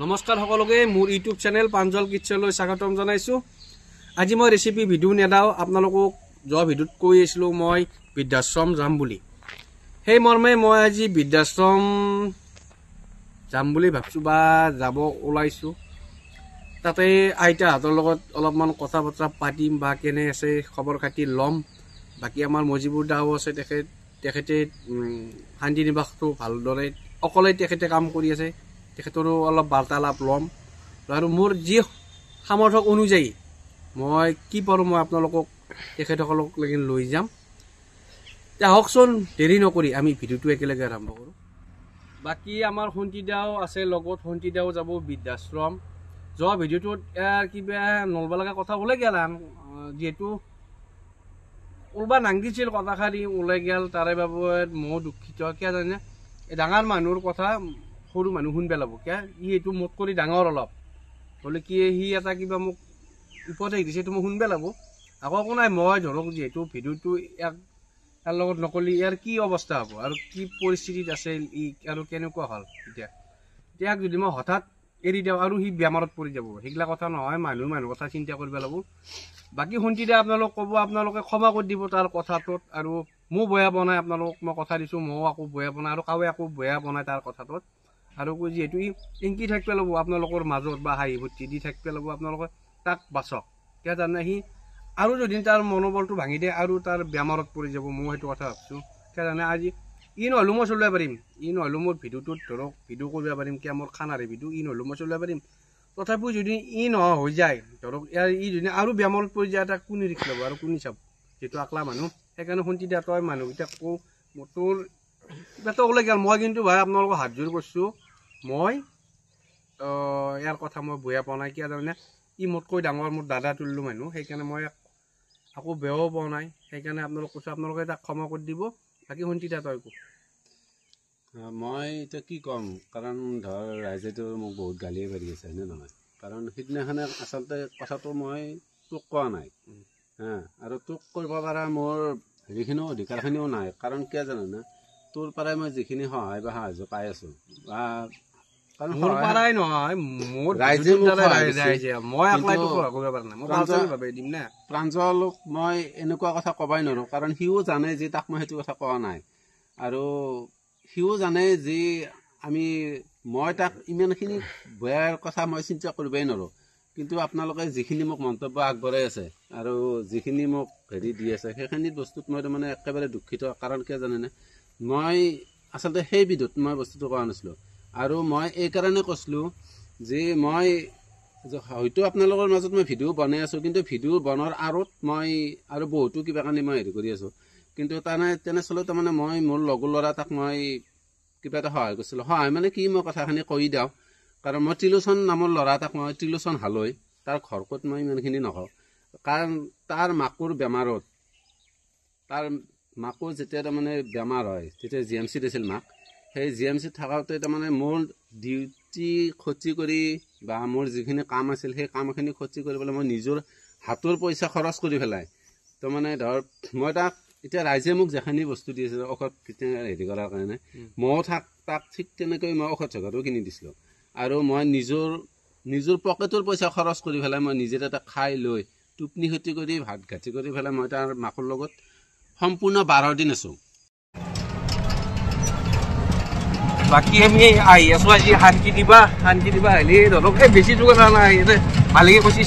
নমস্কাৰ সকলোকে মোৰ ইউটিউব চেনেল প্ৰাঞ্জল কিটচনলৈ স্বাগতম জনাইছোঁ। আজি মই ৰেচিপি ভিডিঅ' নেদাওঁ, আপোনালোকক যোৱা ভিডিঅ'ত কৈ আছিলোঁ মই বৃদ্ধাশ্ৰম যাম বুলি। সেই মৰ্মে মই আজি বৃদ্ধাশ্ৰম যাম বুলি ভাবিছোঁ বা যাব ওলাইছোঁ। তাতে আইতাহঁতৰ লগত অলপমান কথা বতৰা পাতিম বা কেনে আছে খবৰ খাতি ল'ম। বাকী আমাৰ মজিবুৰ দাও আছে, তেখেতে শান্তি নিবাসটো ভালদৰে অকলে তেখেতে কাম কৰি আছে, তেখেতৰো অলপ বাৰ্তালাপ ল'ম আৰু মোৰ যি সামৰ্থক অনুযায়ী মই কি পাৰোঁ মই আপোনালোকক তেখেতসকলক লৈ যাম। এতিয়া আহকচোন, দেৰি নকৰি আমি ভিডিঅ'টো একেলগে আৰম্ভ কৰোঁ। বাকী আমাৰ সন্তিদাও আছে লগত, সন্তিদাও যাব বৃদ্ধাশ্ৰম। যোৱা ভিডিঅ'টোত কিবা নলব লগা কথা ওলাই গেল, যিহেতু ওলবা নাংগিছিল কথাষাৰি ওলাই গেল, তাৰে বাবে মই দুখিত। কিয় জানে, ডাঙৰ মানুহৰ কথা সৰু মানুহ শুন পেলাব, কিয় ই এইটো মোক কৰি ডাঙৰ অলপ হ'লে কি সি এটা কিবা মোক উপদেশ দিছে, এইটো মোক শুন পেলাব। আকৌ একো নাই, মই ধৰক যিহেতু ভিডিঅ'টো ইয়াৰ লগত নকলি ইয়াৰ কি অৱস্থা হ'ব আৰু কি পৰিস্থিতিত আছে ই আৰু কেনেকুৱা হ'ল। এতিয়া যদি মই হঠাৎ এৰি দিওঁ আৰু সি বেমাৰত পৰি যাব, সেইগিলা কথা নহয়। মানুহ কথা চিন্তা কৰিব লাগিব। বাকী শুনতিদে আপোনালোক ক'ব, আপোনালোকে ক্ষমা কৰি দিব তাৰ কথাটোত, আৰু মোৰ বেয়া বনাই আপোনালোকক মই কথা দিছোঁ, ময়ো আকৌ বেয়া বনাই আৰু কাৱে আকৌ বেয়া বনাই তাৰ কথাটোত। আৰু যিহেতু ই ইংকি থাকিব লাগিব আপোনালোকৰ মাজত বা হাঁহি ফূৰ্তি দি থাকিব লাগিব, আপোনালোকে তাক বাচক। কিয় জানে, সি আৰু যদি তাৰ মনোবলটো ভাঙি দিয়ে আৰু তাৰ বেমাৰত পৰি যাব, মই সেইটো কথা ভাবিছোঁ। কিয় জানে, আজি ই নহ'লেও মই চলিব পাৰিম, ই নহ'লেও মোৰ ভিডিঅ'টোত ধৰক ভিডিঅ' কৰিব পাৰিম, কিয় মোৰ খানাৰে ভিডিঅ' ই নহ'লেও মই চলিব পাৰিম। তথাপিও যদি ই নহয় হৈ যায়, ধৰক ই যদি আৰু বেমাৰত পৰি যায়, তাক কোনে ৰিক্স ল'ব আৰু কোনে চাব, যিহেতু আকলা মানুহ। সেইকাৰণে শুনি দিয়া তই মানুহকেইটাক কওঁ, তোৰ কিবাটো ওলাই গ'ল, মই কিন্তু ভাই আপোনালোকক হাত জোৰ কৰিছোঁ, মই ইয়াৰ কথা মই বেয়া পোৱা নাই। কিয় জানে, ই মোতকৈ ডাঙৰ, মোৰ দাদা তুল্য মানুহ, সেইকাৰণে মই আকৌ বেয়াও পোৱা নাই। সেইকাৰণে আপোনালোক কৈছোঁ, আপোনালোকে তাক ক্ষমা কৰি দিব। বাকী শুনি দিয়া তই কওঁ। মই এতিয়া কি ক'ম, কাৰণ ধৰ ৰাইজেতো মোক বহুত গালিয়ে পাৰি আছে, হয়নে নহয়? কাৰণ সিদিনাখনে আচলতে কথাটো মই তোক কোৱা নাই, আৰু তোক কৰিব পৰা মোৰ হেৰিখিনিও অধিকাৰখিনিও নাই। কাৰণ কিয় জানানে, তোৰ পৰাই মই যিখিনি সহায় বা সাহায্য পাই আছোঁ, বা কাৰণ প্ৰাঞ্জলক মই এনেকুৱা কথা ক'বাই নোৱাৰোঁ, কাৰণ সিও জানে যে তাক মই সেইটো কথা কোৱা নাই। আৰু সিও জানে যে মই তাক ইমানখিনি বেয়া কথা মই চিন্তা কৰিবই নোৱাৰোঁ। কিন্তু আপোনালোকে যিখিনি মোক মন্তব্য আগবঢ়াই আছে আৰু যিখিনি মোক হেৰি দি আছে, সেইখিনি বস্তুত মই তাৰমানে একেবাৰে দুখিত। কাৰণ কিয় জানেনে, মই আচলতে সেই বিধত মই বস্তুটো কোৱা নাছিলোঁ। আৰু মই এইকাৰণে কৈছিলোঁ যে মই হয়তো আপোনালোকৰ মাজত মই ভিডিঅ' বনাই আছোঁ, কিন্তু ভিডিঅ' বনোৱাৰ আঁৰত মই আৰু বহুতো কিবা কানি মই হেৰি কৰি আছোঁ। কিন্তু তেনেস্থলত তাৰমানে মই মোৰ লগৰ ল'ৰা তাক মই কিবা এটা সহায় কৰিছিলোঁ। সহায় মানে কি, মই কথাখিনি কৈ দিওঁ। কাৰণ মই ত্ৰিলোচন নামৰ ল'ৰা এটাক মই ত্ৰিলোচন হালৈ, তাৰ ঘৰ ক'ত মই ইমানখিনি নকওঁ। কাৰণ তাৰ মাকৰ বেমাৰত, তাৰ মাকৰ যেতিয়া তাৰমানে বেমাৰ হয়, তেতিয়া GMCত আছিল মাক। সেই GMCত থাকোঁতে তাৰমানে মোৰ ডিউটি ক্ষতি কৰি বা মোৰ যিখিনি কাম আছিল, সেই কামখিনি ক্ষতি কৰি পেলাই মই নিজৰ হাতৰ পইচা খৰচ কৰি পেলাই তাৰমানে ধৰ মই তাক, এতিয়া ৰাইজে মোক যিখিনি বস্তু দি আছে ঔষধ হেৰি কৰাৰ কাৰণে, ময়ো তাক ঠিক তেনেকৈ মই ঔষধ চৌষধো কিনি দিছিলোঁ। আৰু মই নিজৰ পকেটৰ পইচা খৰচ কৰি পেলাই মই নিজে তাতে খাই লৈ টোপনি ক্ষতি কৰি ভাত ঘাটি কৰি পেলাই মই তাৰ মাকৰ লগত সম্পূৰ্ণ 12 দিন আছোঁ। বাকী আমি আহি আছোঁ আজি শান্তি দিবা আহিলে ধৰক এই বেছি যোগাৰ নাই, ভালকৈ কৈছে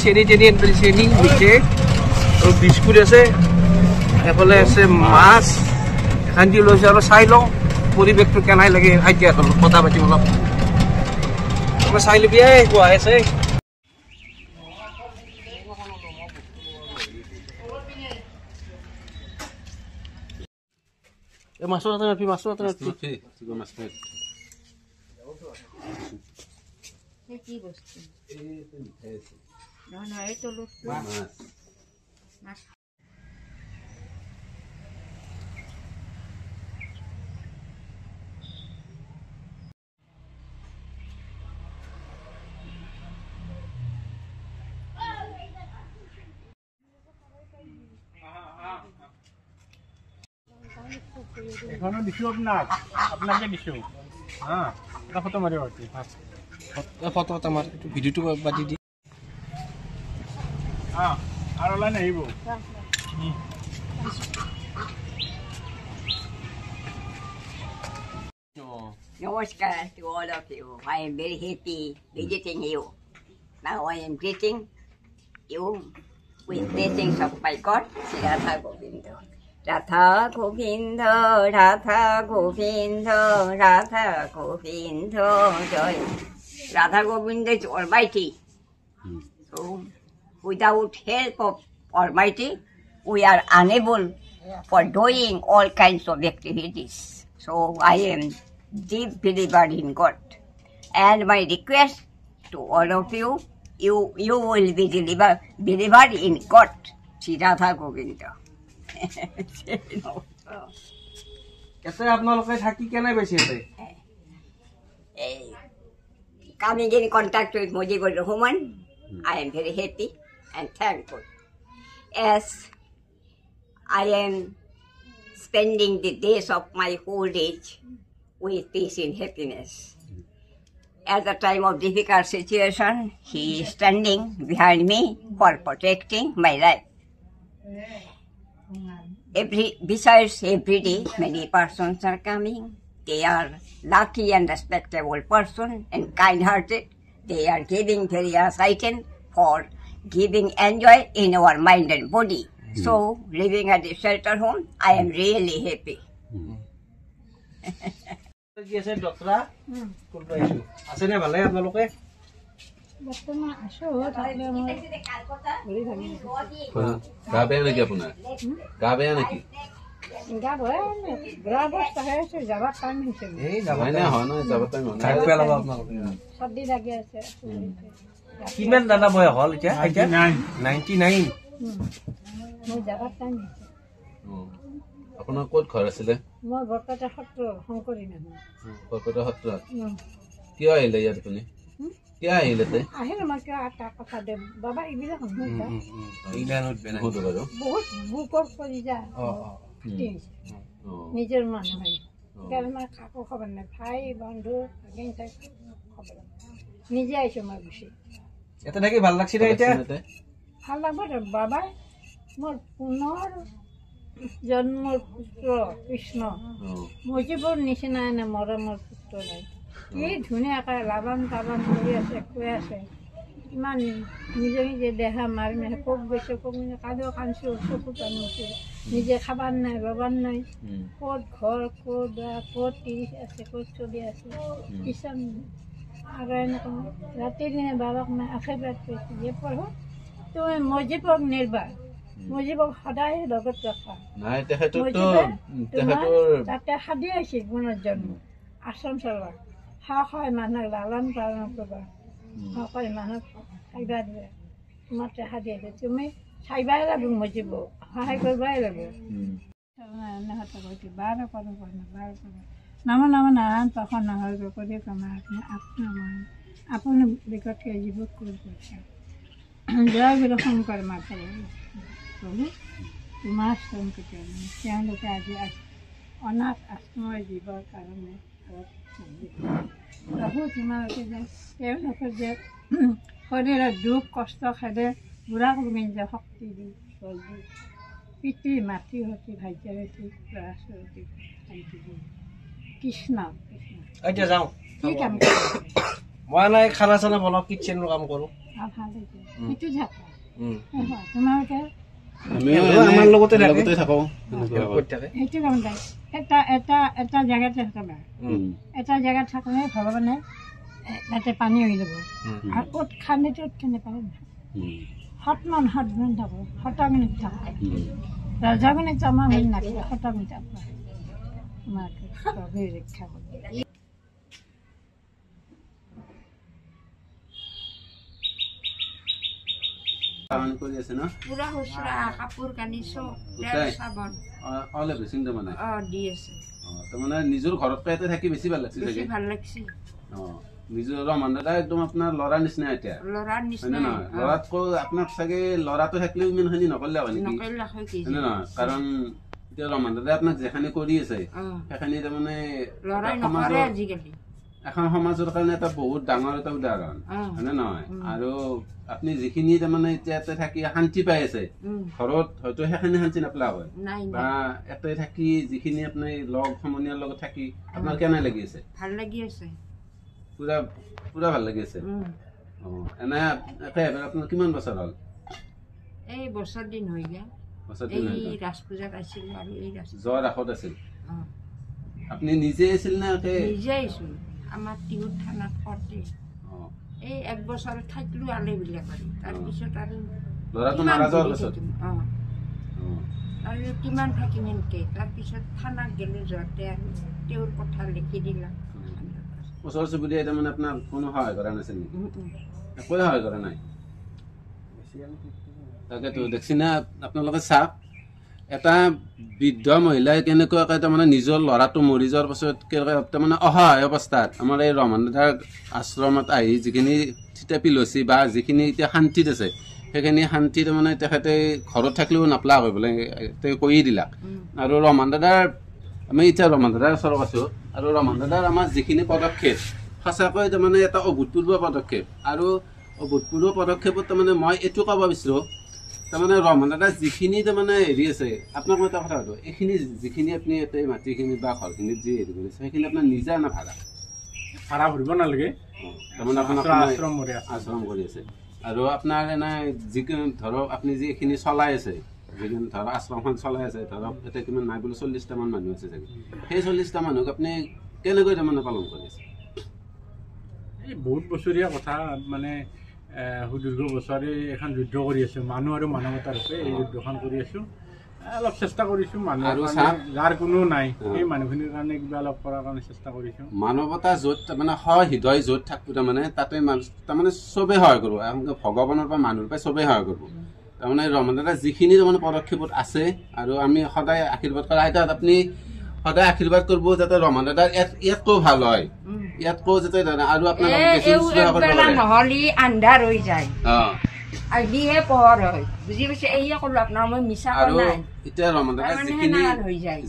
চেনি মিঠে আৰু বিস্কুট আছে, এইফালে আছে মাছ, শান্তি লৈছে। আৰু চাই লওঁ পৰিৱেশটো কেনাই লাগে, এতিয়া কথা পাতিম অলপ, চাই ল'বি কোৱা আছে। মাছৰ এটা নাপি কি বস্তু এখনো দিছোঁ, আপোনাকে দিছোঁ। এটা ফটো মাৰিব ফটো এটা মাৰ ভিডিঅ'টো বাদি দি আৰু লাইন আহিব Namaskar to all of you. I am very happy visiting you. Now I am greeting you with blessings of my God, Sri Radha Govinda. Radha Govinda, Radha Govinda, Radha Govinda, Joy. Radha Govinda is Almighty. So, without help of Almighty, we are unable for doing all kinds of activities. So, I am deep believer in God. And my request to all of you, you will be believer in God, Sri Radha Govinda. এতে আপোনালোকে থাকি কেনে পাইছে এতে Coming in contact with Mujibur Rahman, I am very happy and thankful. As I am spending the days of my old age with peace and happiness. At the time of difficult situation, he is standing behind me for protecting my life. Besides, every day, many persons are coming. They are lucky and respectable person and kind-hearted. They are giving various items for giving enjoy in our mind and body. So, living at the shelter home, I am really happy. কি আছে ডক্টৰা কোন পাইছো আছে নে ভালে আপোনালোকে বৰ্তমান আছো তাহলে মই ঘূৰি ভাগি গা বেয়া নেকি আপোনাৰ গা বেয়া নেকি গা ভয় গ্ৰা অৱস্থা হৈ আছে যাবাৰ টাইম হৈছে এই যাব হয় না হয় না যাব টাইম হয় খাই পেলাব আপোনালোকে চৰ্দি লাগি আছে কিমান দাদা বয়স হ'ল এতিয়া 99 মই যাবাৰ টাইম হৈছে আপোনাৰ ক'ত ঘৰ আছিলে মই বৰপেটা সত্ৰ শংকৰী মানুহ বৰপেটা সত্ৰত কিয় আহিলে ইয়াত আপুনি কিয় আহিলে তে আহিলে মই কিয় এটা কথা দে বাবা এইবিলাক শুনিছা বহুত বুকৰ কৰি যা নিজৰ মানুহ হয় মই কাকো খবৰ নাই ভাই বন্ধু খবৰ নিজে আহিছো মই গুচি এটা থাকি ভাল লাগছে নে এতিয়া ভাল লাগব বাবাই মোৰ পুনৰ জন্মৰ পুত্ৰ কৃষ্ণ মুজিবৰ নিচিনা এনে মৰমৰ পুত্ৰ নাই কি ধুনীয়াকৈ লালন পালন কৰি আছে কৈ আছে ইমান নিজে নিজে দেহা মাৰি মাৰি কোক গৈছে কোক কাঁদো কান্দছো চকু টানিছে নিজে খাবাৰ নাই ল'বাৰ নাই ক'ত ঘৰ ক'ত ক'ত ত্ৰিছ আছে ক'ত চলি আছে কিষাণ আৰু এনেকুৱা ৰাতি দিনে বাবাক মই আশীৰ্বাদ কৰিছোঁ যে পঢ়ো তুমি মুজিবক নিৰ্বাহ মুজিবক সদায় লগত ৰখা নাই তেখেতৰতো তাতে সাদি আহিছে গুণৰ জন্ম আশ্ৰম চলোৱা সাহসাই মানুহক লালন পালন কৰিবা সাহসাই মানুহক খাইবা দিবা তোমাৰ সাদি আছে তুমি চাইবাই লাগিব মুজিব সহায় কৰিবাই লাগিব বাৰ কৰোঁ বাৰ কৰোঁ নাম নাৰায়ণ পাখৰ নহয় কৰি কমা আপুনি বিগতকৈ জীৱক কৰি কৰিছে জয় গুৰু শংকৰ মাতা প্ৰভু তোমাৰ সংকটে তেওঁলোকে আজি অনাথ আশ্ৰমৰ জীৱৰ কাৰণে প্ৰভু তোমালোকে যে তেওঁলোকে যে শৰীৰৰ দুখ কষ্ট খেদে বুঢ়া গোবিন্দ শক্তি দি বল দি পিতৃ মাতৃ সতী ভাগ্যৱতী ল'ৰা ছোৱালী শান্তি দি কৃষ্ণ এতিয়া যাওঁ কি কাম কৰে মই নাই খানা চানা বনাওঁ কিটচেনৰ কাম কৰোঁ ভাল হৈছে সেইটো থাকা তোমালোকে আমাৰ লগতে থাকো সেইটো কাম নাই এটা জেগাতে থাকা এটা জেগাত থাকিলে ভগৱানে তাতে পানী হৈ যাব আৰু ক'ত খান্দি ত'ত খান্দি পানী সৎমান থাকো শতগুণিত থাকো ৰজগুণিত আমাৰ হেৰি নাথাকে শতগুণিত থাকো তোমাকে প্ৰভুৱে ৰক্ষা কৰিব কৰি আছে ন পুৰা হুচৰা কাপোৰ কানি চব চাবোন অল এভ্ৰিথিং তাৰমানে দি আছে তাৰমানে নিজৰ ঘৰতকৈ ইয়াতে থাকি বেছি ভাল লাগছে চাগে ভাল লাগছে নিজৰ ৰমান দাদা একদম আপোনাৰ ল'ৰাৰ নিচিনা এতিয়া ল'ৰাৰ হয় নিচিনা নে নহয় ল'ৰাতকৈ আপোনাক চাগে ল'ৰাটো থাকিলেও ইমানখিনি নকৰিলে হয় নেকি হয় নে নহয় কাৰণ এতিয়া ৰমান দাদাই আপোনাক যেখানি কৰি আছে সেইখিনি তাৰমানে ল'ৰাই নকৰে আজিকালি এখন সমাজৰ কাৰণে এটা বহুত ডাঙৰ এটা উদাহৰণ হয়নে নহয় আৰু আপুনি যিখিনি তাৰমানে এতিয়া ইয়াতে থাকি শান্তি পাই আছে ঘৰত হয়তো সেইখিনি শান্তি নাপালা হয় বা ইয়াতে থাকি যিখিনি আপুনি লগ সমনীয়াৰ লগত থাকি আপোনাৰ কেনে লাগি আছে ভাল লাগি আছে পুৰা পুৰা ভাল লাগি আছে এনে আপোনাৰ কিমান বছৰ হ'ল এই বছৰ দিন হৈ গ'ল এই ৰাস পূজাত আছিলোঁ আৰু এই ৰাস যোৱা ৰাসত আছিল আপুনি নিজে আছিল নে নিজে আহিছোঁ আমাৰ টিহুত থানাত কৰতে এই 1 বছৰ থাকিলোঁ আলেবিলাক আৰু তাৰপিছত আৰু ল'ৰাটো মাৰা যোৱাৰ পাছত আৰু কিমান থাকিম এনেকৈ তাৰপিছত থানাত গ'লোঁ যোৱাতে আৰু তেওঁৰ কথা লিখি দিলাম ওচৰ চুবুৰীয়া তাৰমানে আপোনাৰ কোনো সহায় কৰা নাছিল নেকি একোৱে সহায় কৰা নাই তাকেতো দেখছি না আপোনালোকে চাওক এটা বৃদ্ধ মহিলাই কেনেকুৱাকৈ তাৰমানে নিজৰ ল'ৰাটো মৰি যোৱাৰ পাছত তাৰমানে অসহায় অৱস্থাত আমাৰ এই ৰহমান দাদাৰ আশ্ৰমত আহি যিখিনি থিতাপি লৈছে বা যিখিনি এতিয়া শান্তিত আছে সেইখিনি শান্তি তাৰমানে তেখেতে ঘৰত থাকিলেও নাপলা হৈ পেলাই কৈয়ে দিলা আৰু ৰহমান দাদাৰ আমি এতিয়া ৰহমান দাদাৰ ওচৰত আছোঁ আৰু ৰহমান দাদাৰ আমাৰ যিখিনি পদক্ষেপ সঁচাকৈ তাৰমানে এটা অভূতপূৰ্ব পদক্ষেপ আৰু অভূতপূৰ্ব পদক্ষেপত তাৰমানে মই এইটো ক'ব বিচাৰোঁ তাৰমানে ৰহমান দাদা যিখিনি তাৰমানে হেৰি আছে আপোনাক মই এটা কথা সুধোঁ এইখিনি যিখিনি আপুনি ইয়াতে মাটিখিনি বা ঘৰখিনিত যি হেৰি কৰিছে সেইখিনি আপোনাৰ নিজে না ভাড়া ভৰিব নালাগে তাৰমানে আপোনাৰ আশ্ৰম কৰি আছে আৰু আপোনাৰ এনে যিকোনো ধৰক আপুনি যিখিনি চলাই আছে যিখিনি ধৰক আশ্ৰমখন চলাই আছে ধৰক এতিয়া কিমান নাই বোলে 40টামান মানুহ আছে চাগে সেই 40টা মানুহক আপুনি কেনেকৈ তাৰমানে পালন কৰি আছে এই বহুত বছৰীয়া কথা মানে সুদীৰ্ঘ বছৰে এখন যুদ্ধ কৰি আছোঁ মানুহ আৰু মানৱতাৰ ৰূপে এই যুদ্ধখন কৰি আছোঁ অলপ চেষ্টা কৰিছোঁ মানুহ যাৰ কোনো নাই সেই মানুহখিনিৰ কাৰণে কিবা অলপ কৰাৰ কাৰণে চেষ্টা কৰিছোঁ মানৱতা য'ত তাৰমানে হৃদয় য'ত থাকিব তাৰমানে তাতে তাৰমানে চবেই সহায় কৰিব ভগৱানৰ পৰা মানুহৰ পৰা চবেই সহায় কৰিব তাৰমানে ৰহমান দাদা যিখিনি তাৰমানে পদক্ষেপত আছে আৰু আমি সদায় আশীৰ্বাদ কৰা আইতাত আপুনি সদায় আশীৰ্বাদ কৰিব যাতে ৰহমান দাদাৰ ইয়াতকৈ ভাল হয় ইয়াতকৈ যাতে আৰু আপোনাৰ নহ'লে আন্ধাৰ হৈ যায় আহিহে পোহৰ হয় বুজি পাইছে এয়ে ক'লো আপোনাৰ মই মিছা কোৱা নাই এতিয়া ৰহমান দাদা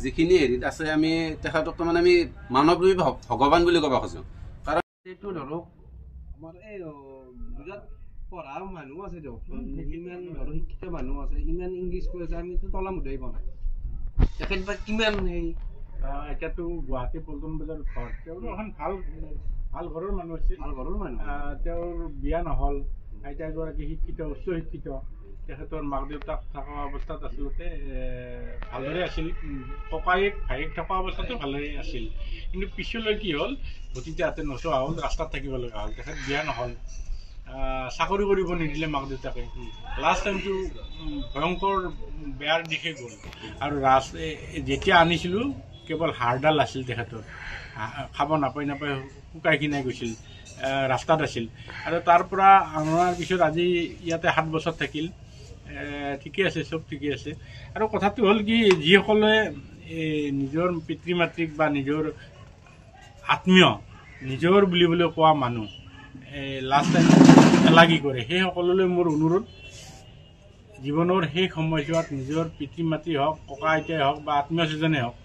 যিখিনি হেৰিত আছে আমি তেখেতক তাৰমানে আমি মানৱৰূপী ভগৱান বুলি ক'ব খোজোঁ কাৰণ এইটো ধৰক আমাৰ এই গুজৰাট পঢ়া মানুহ আছে দিয়ক ইমান ধৰক শিক্ষিত মানুহ আছে ইমান ইংলিছ কৈ আছে আমিতো তলা মুধাই পোৱা নাই তেখেত বা কিমান হেৰি এতিয়াতো গুৱাহাটী পল্টন বজাৰ ঘৰ তেওঁৰ এখন ভাল ঘৰৰ মানুহ আছিল ভাল ঘৰৰ মানুহ তেওঁৰ বিয়া নহ'ল আইতা এগৰাকী শিক্ষিত উচ্চ শিক্ষিত তেখেতৰ মাক দেউতাক থকা অৱস্থাত আচলতে ভালদৰে আছিল ককায়েক ভায়েক থকা অৱস্থাতো ভালদৰে আছিল কিন্তু পিছলৈ কি হ'ল ভতিজা হাতে নচোৱা হ'ল ৰাস্তাত থাকিব লগা হ'ল তেখেত বিয়া নহ'ল চাকৰি কৰিব নিদিলে মাক দেউতাকে লাষ্ট টাইমটো ভয়ংকৰ বেয়াৰ দিশে গ'ল আৰু যেতিয়া আনিছিলোঁ কেৱল হাড়ডাল আছিল তেখেতৰ খাব নাপাই শুকাই খিনাই গৈছিল ৰাস্তাত আছিল আৰু তাৰ পৰা অনাৰ পিছত আজি ইয়াতে 7 বছৰ থাকিল ঠিকে আছে চব ঠিকে আছে আৰু কথাটো হ'ল কি যিসকলে নিজৰ পিতৃ মাতৃক বা নিজৰ আত্মীয় নিজৰ বুলিবলৈ কোৱা মানুহ লাষ্ট টাইম এলাগি কৰে সেই সকললৈ মোৰ অনুৰোধ জীৱনৰ শেষ সময়ছোৱাত নিজৰ পিতৃ মাতৃ হওক ককা আইতাই হওক বা আত্মীয় স্বজনেই হওক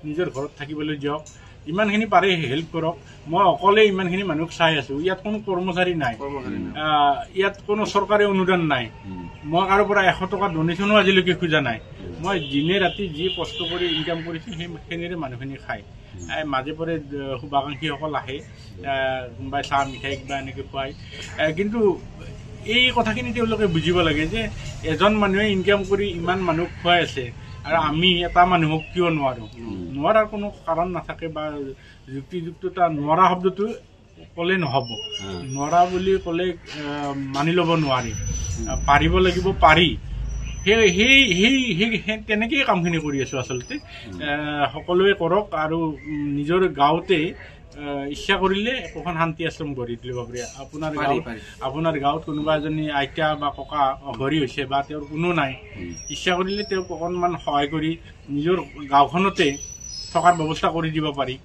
নিজৰ ঘৰত থাকিবলৈ দিয়ক ইমানখিনি পাৰে হেল্প কৰক মই অকলে ইমানখিনি মানুহক চাই আছোঁ ইয়াত কোনো কৰ্মচাৰী নাই ইয়াত কোনো চৰকাৰী অনুদান নাই মই কাৰো পৰা 100 টকা ডনেশ্যনো আজিলৈকে খোজা নাই মই দিনে ৰাতি যি কষ্ট কৰি ইনকাম কৰিছোঁ সেইখিনিৰে মানুহখিনি খায় মাজে পৰে শুভাকাংক্ষীসকল আহে কোনোবাই চাহ মিঠাই কিবা এনেকৈ খুৱায় কিন্তু এই কথাখিনি তেওঁলোকে বুজিব লাগে যে এজন মানুহে ইনকাম কৰি ইমান মানুহ খুৱাই আছে আৰু আমি এটা মানুহক কিয় নোৱাৰাৰ কোনো কাৰণ নাথাকে বা যুক্তিযুক্ততা নোৱাৰা শব্দটো ক'লে নহ'ব নোৱাৰা বুলি ক'লে মানি ল'ব নোৱাৰি পাৰিব লাগিব পাৰি সেই তেনেকেই কামখিনি কৰি আছোঁ আচলতে সকলোৱে কৰক আৰু নিজৰ গাঁৱতে ইচ্ছা কৰিলে একোখন শান্তি আশ্ৰম গঢ়ি তুলিব পাৰি আপোনাৰ গাঁৱত কোনোবা এজনী আইতা বা ককা অঘৰী হৈছে বা তেওঁৰ কোনো নাই ইচ্ছা কৰিলে তেওঁক অকণমান সহায় কৰি নিজৰ গাঁওখনতে থকাৰ ব্যৱস্থা কৰি দিব পাৰি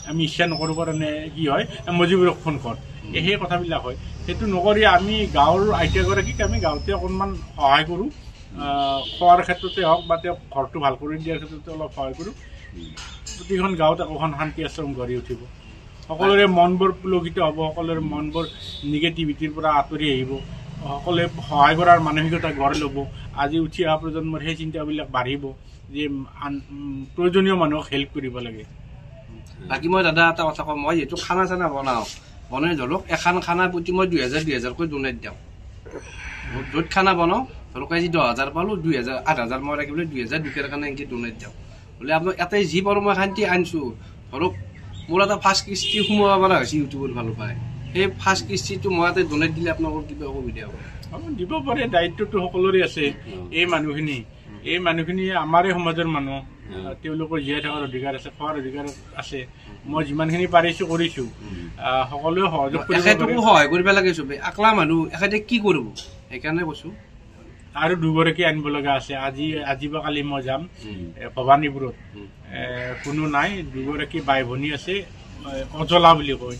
আমি ইচ্ছা নকৰোঁ কাৰণে কি হয় মজিবুৰক ফোন কৰ সেই কথাবিলাক হয় সেইটো নকৰি আমি গাঁৱৰ আইতাগৰাকীক আমি গাঁৱতে অকণমান সহায় কৰোঁ খোৱাৰ ক্ষেত্ৰতে হওক বা তেওঁক ঘৰটো ভাল কৰি দিয়াৰ ক্ষেত্ৰতে অলপ সহায় কৰোঁ প্ৰতিখন গাঁৱত একোখন শান্তি আশ্ৰম গঢ়ি উঠিব সকলোৰে মনবোৰ পুলকিত হ'ব, সকলোৰে মনবোৰ নিগেটিভিটিৰ পৰা আঁতৰি আহিব, সকলোৱে সহায় কৰাৰ মানসিকতা গঢ় ল'ব। আজি উঠি অহা প্ৰজন্মৰ সেই চিন্তাবিলাক বাঢ়িব যে প্ৰয়োজনীয় মানুহক হেল্প কৰিব লাগে। বাকী মই দাদা এটা কথা কওঁ, মই যিহেতু খানা চানা বনাই ধৰক এখন খানাৰ প্ৰতি মই 2000-2000কৈ ডনেট দিওঁ। য'ত খানা বনাওঁ ধৰক আজি 10,000 পালোঁ, 2,000 8,000 মই ৰাখিবলৈ 2,000 দুখীয়াৰ কাৰণে এনেকৈ ডনেট দিওঁ। বোলে আপোনাক এটাই যি পাৰোঁ মই শান্তি আনিছোঁ। ধৰক মোৰ এটা ফাৰ্ষ্ট কিস্তি সোমোৱাব পৰা হৈছে ইউটিউবৰ ফালৰ পৰাই, সেই ফাৰ্ষ্ট কিস্তিটো মই এটা ডনেট দিলে আপোনালোকৰ কিবা অসুবিধা হ'ব? দিব পাৰে, দায়িত্বটো সকলোৰে আছে। এই মানুহখিনি আমাৰে সমাজৰ মানুহ, তেওঁলোকৰ জীয়াই থকাৰ অধিকাৰ আছে, খোৱাৰ অধিকাৰ আছে। মই যিমানখিনি পাৰিছোঁ কৰিছোঁ, সকলোৱে সহযোগ সহায় কৰিব লাগে চবেই। আকলা মানুহ এখেতে কি কৰিব, সেইকাৰণে কৈছোঁ। আৰু 2গৰাকী আনিব লগা আছে। আজি বা কালি মই যাম ভৱানীপুৰত, কোনো নাই, 2গৰাকী বাই ভনী আছে, অজলা বুলি কয়,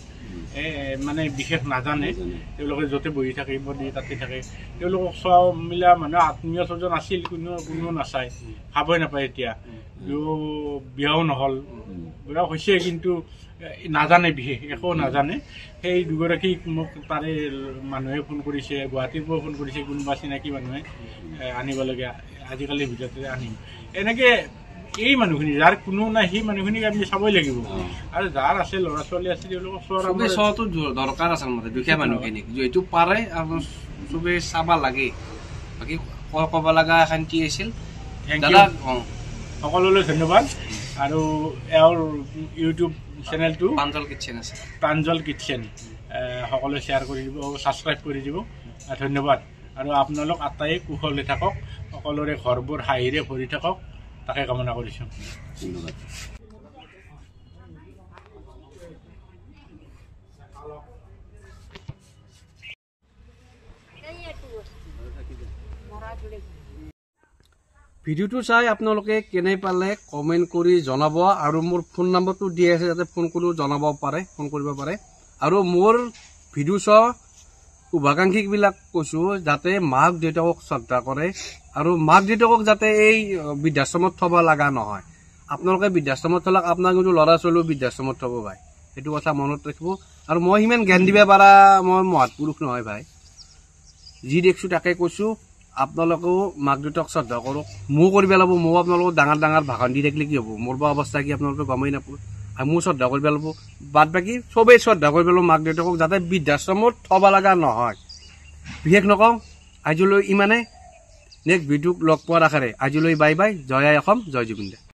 মানে বিশেষ নাজানে, তেওঁলোকে য'তে বহি থাকে তাতে থাকে। তেওঁলোকক চোৱা মিলা মানুহ আত্মীয় স্বজন আছিল, কোনো নাচায়, খাবই নাপায়। এতিয়া বিয়াও নহ'ল, বিয়া হৈছে কিন্তু নাজানে, বিশেষ একো নাজানে। সেই 2গৰাকীক মোক তাৰে মানুহে ফোন কৰিছে, গুৱাহাটীৰ পৰা ফোন কৰিছে, কোনোবা চিনাকি মানুহে আনিব লাগে, আজিকালিৰ ভিতৰতে আনিম। এনেকৈ এই মানুহখিনি যাৰ কোনো নাই সেই মানুহখিনিক আমি চাবই লাগিব, আৰু যাৰ আছে ল'ৰা ছোৱালী আছে তেওঁলোকক চোৱাটো দৰকাৰ আছে। দুখীয়া মানুহখিনিক যিহেতু পাৰে চবেই চাব লাগে। বাকী ক'ব লগা এখন কি আছিল দাদা? সকলোলৈ ধন্যবাদ। আৰু এওঁৰ ইউটিউব চেনেলটো প্ৰাঞ্জল কিটচেন সকলোৱে শ্বেয়াৰ কৰি দিব, ছাবস্ক্ৰাইব কৰি দিব। ধন্যবাদ। আৰু আপোনালোক আটাইয়ে কুশলে থাকক, সকলোৰে ঘৰবোৰ হাঁহিৰে ভৰি থাকক, তাকে কামনা কৰিছোঁ। ধন্যবাদ। ভিডিঅ'টো চাই আপোনালোকে কেনে পালে কমেণ্ট কৰি জনাব, আৰু মোৰ ফোন নম্বৰটো দি আছে যাতে ফোন কৰিও জনাব পাৰে, ফোন কৰিব পাৰে। আৰু মোৰ ভিডিঅ' চোৱা শুভাকাংক্ষীবিলাক কৈছোঁ যাতে মাক দেউতাকক শ্ৰদ্ধা কৰে, আৰু মাক দেউতাকক যাতে এই বৃদ্ধাশ্ৰমত থ'ব লগা নহয়। আপোনালোকে বৃদ্ধাশ্ৰমত থ'লক, আপোনাৰ কিন্তু ল'ৰা ছোৱালীও বৃদ্ধাশ্ৰমত থ'ব ভাই, সেইটো কথা মনত ৰাখিব। আৰু মই সিমান জ্ঞান দিব পাৰা মই মহৎ পুৰুষ নহয় ভাই, যি দেখিছোঁ তাকে কৈছোঁ। আপোনালোকেও মাক দেউতাক শ্ৰদ্ধা কৰক, ময়ো কৰিব লাগিব। ময়ো আপোনালোকক ডাঙৰ ভাষণ দি থাকিলে কি হ'ব, মোৰ বা অৱস্থা কি আপোনালোকে গমেই নাপাব। আৰু ময়ো শ্ৰদ্ধা কৰিব লাগিব, বাদ বাকী চবেই শ্ৰদ্ধা কৰিব লাগিব মাক দেউতাকক, যাতে বৃদ্ধাশ্ৰমত থ'ব লগা নহয়। বিশেষ নকওঁ, আজিলৈ ইমানে। নেক্সট ভিডিঅ'ক লগ পোৱাৰ আশাৰে আজিলৈ বাই বাই। জয় আই অসম, জয় জুবিন দা।